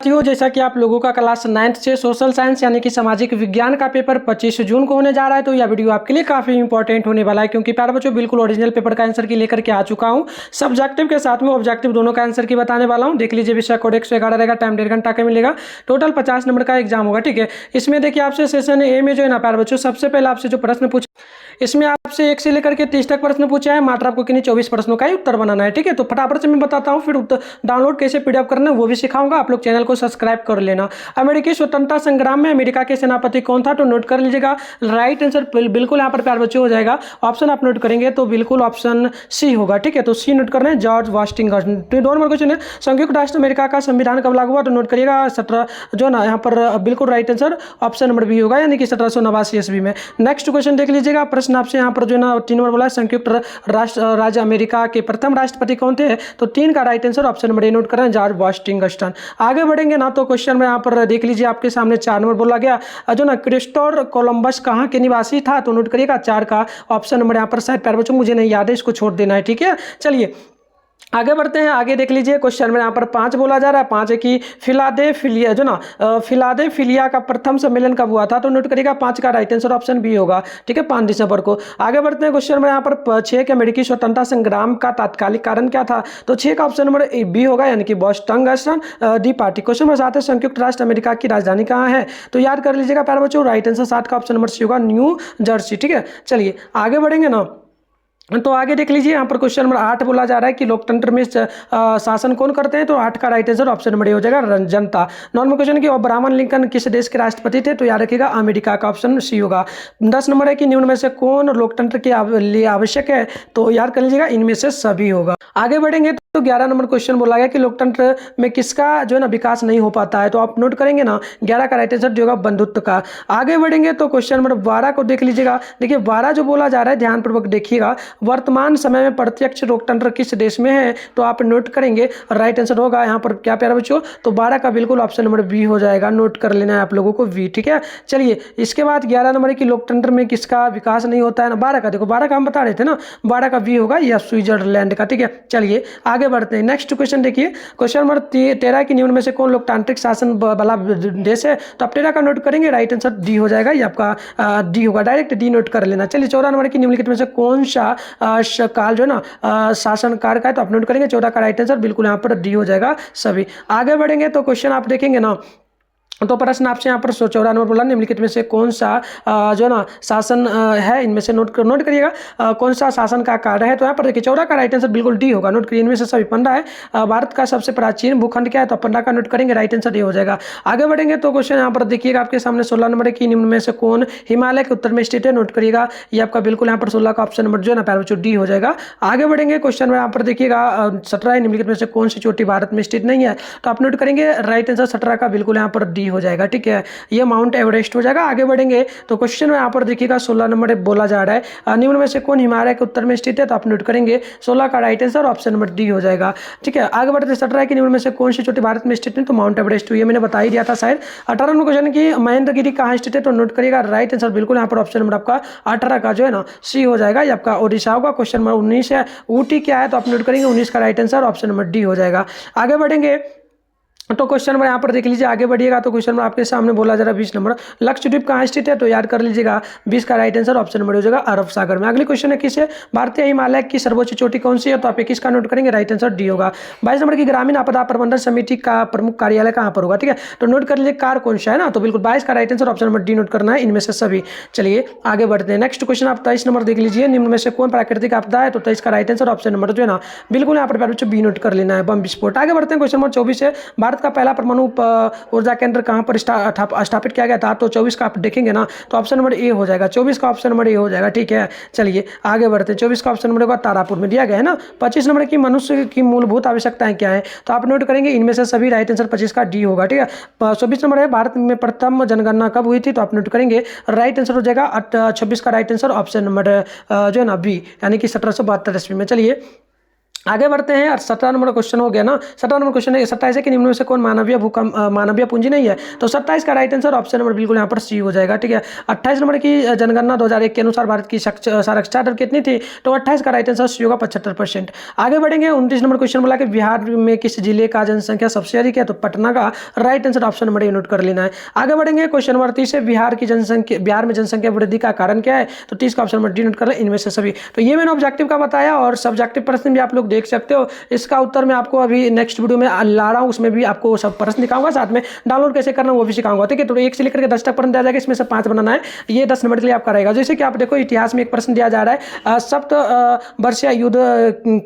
साथियों, जैसा कि आप लोगों का क्लास 9th से सोशल साइंस यानी कि सामाजिक विज्ञान का पेपर 25 जून को होने जा रहा है, तो यह वीडियो आपके लिए काफी इंपॉर्टेंट होने वाला है, क्योंकि प्यारे बच्चों बिल्कुल ओरिजिनल पेपर का आंसर की लेकर के आ चुका हूं। सब्जेक्टिव के साथ में ऑब्जेक्टिव दोनों का आंसर की बताने वाला हूं। देख लीजिए, विषय कोड 111 रहेगा, टाइम 1.5 घंटा का मिलेगा, टोटल 50 नंबर का एग्जाम होगा। ठीक है, इसमें देखिए आपसे सेशन ए में जो है ना प्यारे बच्चों, सबसे पहले आपसे जो प्रश्न पूछा, इसमें आपसे 1 से लेकर के 30 तक प्रश्न पूछा है। मात्र आपको किन्हीं 24 प्रश्नों का ही उत्तर बनाना है। ठीक है, तो फटाफट से मैं बताता हूँ, फिर डाउनलोड कैसे पीडीएफ करना है वो भी सिखाऊंगा। आप लोग चैनल को सब्सक्राइब कर लेना। अमेरिकी स्वतंत्रता संग्राम में अमेरिका के सेनापति कौन था, तो नोट कर लीजिएगा। राइट आंसर बिल्कुल यहाँ पर प्यारे बच्चों हो जाएगा। ऑप्शन आप नोट करेंगे तो बिल्कुल ऑप्शन सी होगा। ठीक है, तो सी नोट करना है, जॉर्ज वाशिंगटन। तो 2 नंबर क्वेश्चन है, संयुक्त राष्ट्र अमेरिका का संविधान कब लागू हुआ, तो नोट करिएगा 17 जो ना यहाँ पर बिल्कुल right answer option number B होगा, यानी कि 1789 ईस्वी में। नेक्स्ट क्वेश्चन देख लीजिएगा। प्रश्न आपसे यहाँ पर जो ना 3 नंबर बोला, संयुक्त राष्ट्र राज्य अमेरिका के प्रथम राष्ट्रपति कौन थे, तो 3 का right answer option number A note करें, जॉर्ज वाशिंगटन। आगे बढ़ेंगे ना, तो क्वेश्चन में यहाँ पर देख लीजिए आपके सामने 4 नंबर बोला गया, जो ना क्रिस्टोफर कोलंबस कहाँ के निवासी था, तो नोट करिएगा 4 का ऑप्शन नंबर यहाँ पर शायद प्यारे बच्चों मुझे नहीं याद है, इसको छोड़ देना है। ठीक है, चलिए आगे बढ़ते हैं। आगे देख लीजिए, क्वेश्चन में यहाँ पर 5 बोला जा रहा है। 5 है कि फिलाडेल्फिया जो ना फिलाडेल्फिया का प्रथम सम्मेलन कब हुआ था, तो नोट करिएगा 5 का राइट आंसर ऑप्शन बी होगा। ठीक है, 5 दिसंबर को। आगे बढ़ते हैं, क्वेश्चन में यहाँ पर 6 के अमेरिकी स्वतंत्रता संग्राम का तात्कालिक कारण क्या था, तो 6 का ऑप्शन नंबर बी होगा, यानी कि बोस्टन डी पार्टी। क्वेश्चन में साथ है, संयुक्त राष्ट्र अमेरिका की राजधानी कहाँ है, तो याद कर लीजिएगा प्यारे बच्चों, राइट आंसर 7 का ऑप्शन नंबर सी होगा, न्यू जर्सी। ठीक है, चलिए आगे बढ़ेंगे ना, तो आगे देख लीजिए यहाँ पर क्वेश्चन नंबर 8 बोला जा रहा है कि लोकतंत्र में शासन कौन करते हैं, तो 8 का right answer option number A हो जाएगा, जनता। नॉर्मल क्वेश्चन कि अब्राहम लिंकन किस देश के राष्ट्रपति थे, तो याद रखिएगा अमेरिका का ऑप्शन सी होगा। 10 नंबर है कि निम्न में से कौन लोकतंत्र के लिए आवश्यक है, तो याद कर लीजिएगा इनमें से सभी होगा। आगे बढ़ेंगे तो 11 नंबर क्वेश्चन बोला गया कि लोकतंत्र में किसका जो है ना विकास नहीं हो पाता है, तो आप नोट करेंगे ना 11 का राइट आंसर जो होगा बंधुत्व का। आगे बढ़ेंगे तो क्वेश्चन नंबर 12 को देख लीजिएगा। देखिए 12 जो बोला जा रहा है, ध्यानपूर्वक देखिएगा, वर्तमान समय में प्रत्यक्ष लोकतंत्र किस देश में है, तो आप नोट करेंगे राइट आंसर होगा यहाँ पर क्या प्यारे बच्चों, तो 12 का बिल्कुल ऑप्शन नंबर बी हो जाएगा। नोट कर लेना है आप लोगों को बी। ठीक है, चलिए इसके बाद 11 नंबर की लोकतंत्र में किसका विकास नहीं होता है ना, 12 का देखो, 12 का हम बता रहे थे ना, 12 का बी होगा या स्विट्जरलैंड का। ठीक है, चलिए आगे बढ़ते हैं। नेक्स्ट क्वेश्चन देखिए, क्वेश्चन नंबर 13 की निम्न में से कौन लोकतांत्रिक शासन वाला देश है, तो आप 13 का नोट करेंगे, राइट आंसर डी हो जाएगा, ये आपका डी होगा, डायरेक्ट डी नोट कर लेना। चलिए 14 नंबर की निम्नलिखित में से कौन सा काल जो है ना शासन काल का है, तो आप नोट करेंगे 14 का राइट आंसर बिल्कुल यहाँ पर डी हो जाएगा सभी। आगे बढ़ेंगे तो क्वेश्चन आप देखेंगे ना, तो प्रश्न आपसे यहाँ पर 14 नंबर बोला, निम्नलिखित में से कौन सा जो ना शासन है, इनमें से नोट करिएगा कौन सा शासन का कार्य है, तो यहाँ पर देखिए 14 का राइट आंसर बिल्कुल डी होगा। नोट करिए, इनमें से सभी। 15 है भारत का सबसे प्राचीन भूखंड क्या है, तो 15 का नोट करेंगे, राइट आंसर डी हो जाएगा। आगे बढ़ेंगे तो क्वेश्चन यहाँ पर देखिएगा आपके सामने 16 नंबर की निम्न में से कौन हिमालय के उत्तर में स्थित है, नोट करिएगा, ये आपका बिल्कुल यहाँ पर 16 का ऑप्शन नंबर जो है ना प्यारे बच्चों डी हो जाएगा। आगे बढ़ेंगे क्वेश्चन में यहाँ पर देखिएगा 17 निम्नलिखित में से कौन सी चोटी भारत में स्थित नहीं है, तो आप नोट करेंगे राइट आंसर 17 का बिल्कुल यहाँ पर डी हो जाएगा। ठीक है, ये माउंट एवरेस्ट हो जाएगा। आगे बढ़ेंगे तो क्वेश्चन में यहाँ पर देखिएगा 16 नंबर बोला जा रहा है, निम्न में से कौन हिमालय के उत्तर में स्थित है, तो आप नोट करेंगे 16 का right answer option number D हो जाएगा। ठीक है, आगे बढ़ते 17 के निम्न में से कौन सी चोटी भारत में स्थित है, तो माउंट एवरेस्ट, ये मैंने बता ही दिया था शायद। 18 नंबर क्वेश्चन की महेंद्रगिरी कहाँ स्थित है, तो नोट करिएगा राइट आंसर बिल्कुल यहाँ पर ऑप्शन नंबर आपका 18 का जो है ना सी हो जाएगा, ये आपका ओडिशा होगा। क्वेश्चन नंबर 19 है, ऊटी क्या है, तो आप नोट करेंगे 19 का right answer option number D हो जाएगा। आगे बढ़ेंगे तो क्वेश्चन नंबर यहाँ पर देख लीजिए, आगे बढ़िएगा तो क्वेश्चन नंबर आपके सामने बोला जा रहा है 20 नंबर, लक्षद्वीप कहाँ स्थित है, तो याद कर लीजिएगा 20 का राइट आंसर ऑप्शन नंबर हो जाएगा अरब सागर में। अगली क्वेश्चन है किस है, भारतीय हिमालय की सर्वोच्च चोटी कौन सी है, तो आप 21 का नोट करेंगे, राइट आंसर डी होगा। 22 नंबर की ग्रामीण आपदा प्रबंधन समिति का प्रमुख कार्यालय कहाँ पर होगा, ठीक है, तो नोट कर लीजिए कार कौन सा है ना, तो बिल्कुल 22 का right answer option number D naught करना है, इनमें से सभी। चलिए आगे बढ़ते हैं। नेक्स्ट क्वेश्चन आप 23 नंबर देख लीजिए, निम्न में से कौन प्राकृतिक आपदा है, तो 23 का राइट आंसर ऑप्शन नंबर जो है ना बिल्कुल यहाँ पर बच्चों बी नोट कर लेना है, बम विस्फोट। आगे बढ़ते हैं, क्वेश्चन नंबर 24 है, भारत का पहला परमाणु ऊर्जा केंद्र कहाँ पर स्थापित किया गया था, तो 24 का आप देखेंगे ना तो ऑप्शन नंबर ए हो जाएगा, 24 का ऑप्शन नंबर ए हो जाएगा। ठीक है, चलिए आगे बढ़ते हैं। 24 का ऑप्शन नंबर होगा तारापुर में दिया गया है ना। 25 नंबर की मनुष्य की मूलभूत आवश्यकताएं क्या है, तो आप नोट करेंगे इनमें से सभी, राइट आंसर 25 का डी होगा। ठीक है, 24 नंबर है, भारत में प्रथम जनगणना कब हुई थी, तो आप नोट करेंगे राइट आंसर हो जाएगा 26 का राइट आंसर ऑप्शन नंबर जो है ना बी, यानी कि 1772 ईस्वी में। चलिए आगे बढ़ते हैं और 17 नंबर क्वेश्चन हो गया ना। 17 नंबर क्वेश्चन है 27 है कि निम्न में से कौन मानवीय भूकंप मानवीय पूंजी नहीं है। तो 27 का राइट आंसर ऑप्शन नंबर बिल्कुल यहाँ पर सी हो जाएगा। ठीक है। 28 नंबर की जनगणना 2001 के अनुसार भारत की साक्षरता दर कितनी थी। तो 28 का राइट आंसर सी होगा 75%। आगे बढ़ेंगे 29 नंबर क्वेश्चन बोला कि बिहार में किस जिले का जनसंख्या सबसे अधिक है। तो पटना का right answer option number note कर लेना है। आगे बढ़ेंगे क्वेश्चन नंबर 30 है बिहार में जनसंख्या वृद्धि का कारण क्या है। तो 30 का ऑप्शन नंबर डी नोट कर ले इनमें से सभी। तो ये मैंने ऑब्जेक्टिव का बताया और सब्जेक्टिव प्रश्न भी आप लोग देख सकते हो। इसका उत्तर मैं आपको अभी नेक्स्ट वीडियो में ला रहा हूँ, उसमें भी आपको सब प्रश्न दिखाऊंगा, साथ में डाउनलोड कैसे करना वो भी सिखाऊंगा। ठीक है। तो 1 से लेकर के 10 तक प्रश्न दिया जाएगा, इसमें से 5 बनाना है। ये 10 नंबर के लिए आपका रहेगा। जैसे कि आप देखो इतिहास में एक प्रश्न दिया जा रहा है, सप्त वर्षीय युद्ध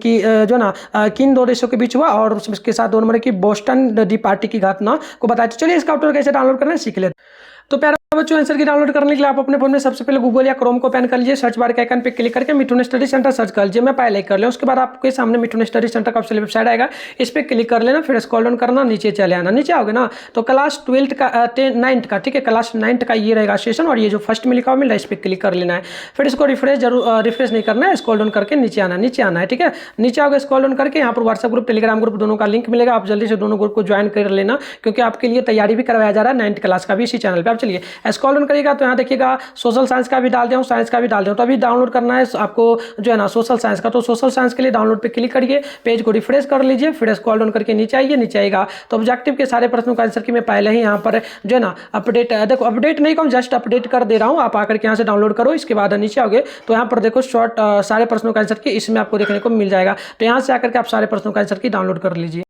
की जो ना किन दो देशों के बीच हुआ और उसके साथ 2 नंबर की बोस्टन दी पार्टी की घटना को बताया। तो चलिए इसका उत्तर कैसे डाउनलोड करना है सीख लेते। तो प्यारे बच्चों आंसर की डाउनलोड करने के लिए आप अपने फोन में सबसे पहले गूगल या क्रोम को ओपन कर लीजिए, सर्च बार के आइकन पे क्लिक करके मिठुन स्टडी सेंटर सर्च कर लीजिए। मैं पहले कर लिया, उसके बाद आपके सामने मिठुन स्टडी सेंटर का ऑप्शन वेबसाइट आएगा, इस पर क्लिक कर लेना, फिर स्क्रॉल डाउन करना, नीचे चले आना। नीचे आओगे ना तो क्लास 12 का 9th का, ठीक है, क्लास 9th का ये रहेगा सेशन और ये जो फर्स्ट में लिखा हुआ मिल रहा है इस पर क्लिक कर लेना है। फिर इसको रिफ्रेश नहीं करना है, स्क्रॉल डाउन करके नीचे आना है। ठीक है। नीचे आओगे स्क्रॉल डाउन करके यहाँ पर व्हाट्सएप ग्रुप टेलीग्राम ग्रुप दोनों का लिंक मिलेगा, आप जल्दी से दोनों ग्रुप को ज्वाइन कर लेना क्योंकि आपके लिए तैयारी भी करवाया जा रहा है 9th क्लास का भी इसी चैनल पर। आप चलिए स्क्रॉल डाउन करिएगा तो यहाँ देखिएगा सोशल साइंस का भी डाल दिया हूँ, साइंस का भी डाल दिया हूँ। तो अभी डाउनलोड करना है आपको जो है ना सोशल साइंस का। तो सोशल साइंस के लिए डाउनलोड पे क्लिक करिए, पेज को रिफ्रेश कर लीजिए, फिर स्क्रॉल डाउन करके नीचे आइए। नीचे आएगा तो ऑब्जेक्टिव के सारे प्रश्नों का आंसर की मैं पहले ही यहाँ पर जो है ना अपडेट, देखो अपडेट नहीं कहूँ जस्ट अपडेट कर दे रहा हूँ, आप आकर के यहाँ से डाउनलोड करो। इसके बाद नीचे आओगे तो यहाँ पर देखो शॉर्ट सारे प्रश्नों का आंसर की इसमें आपको देखने को मिल जाएगा। तो यहाँ से आकर के आप सारे प्रश्नों का आंसर की डाउनलोड कर लीजिए।